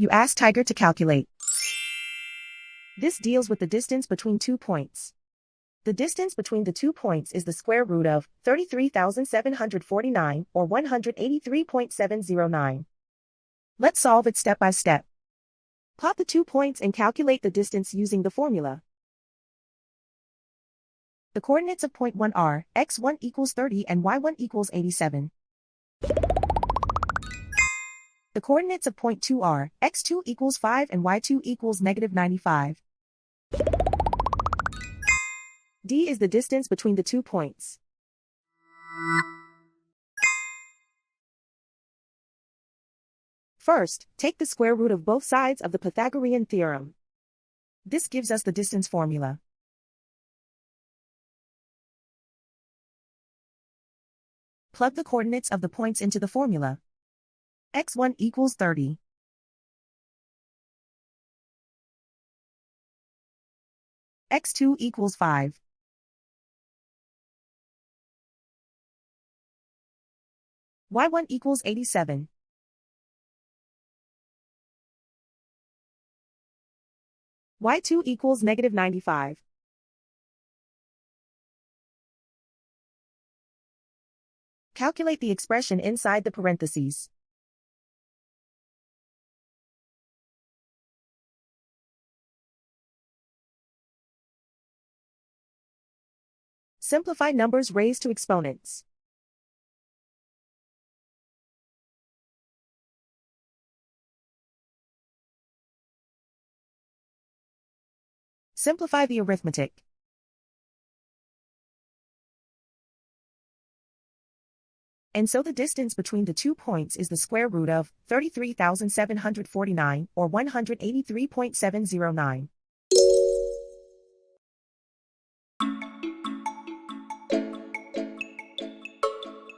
You ask Tiger to calculate. This deals with the distance between 2 points. The distance between the 2 points is the square root of 33,749 or 183.709. Let's solve it step by step. Plot the 2 points and calculate the distance using the formula. The coordinates of point 1 are x1 equals 30 and y1 equals 87. The coordinates of point 2 are x2 equals 5 and y2 equals negative 95. D is the distance between the 2 points. First, take the square root of both sides of the Pythagorean theorem. This gives us the distance formula. Plug the coordinates of the points into the formula. x1 equals 30. x2 equals 5. y1 equals 87. y2 equals negative 95. Calculate the expression inside the parentheses. Simplify numbers raised to exponents. Simplify the arithmetic. And so the distance between the 2 points is the square root of 33,749 or 183.709.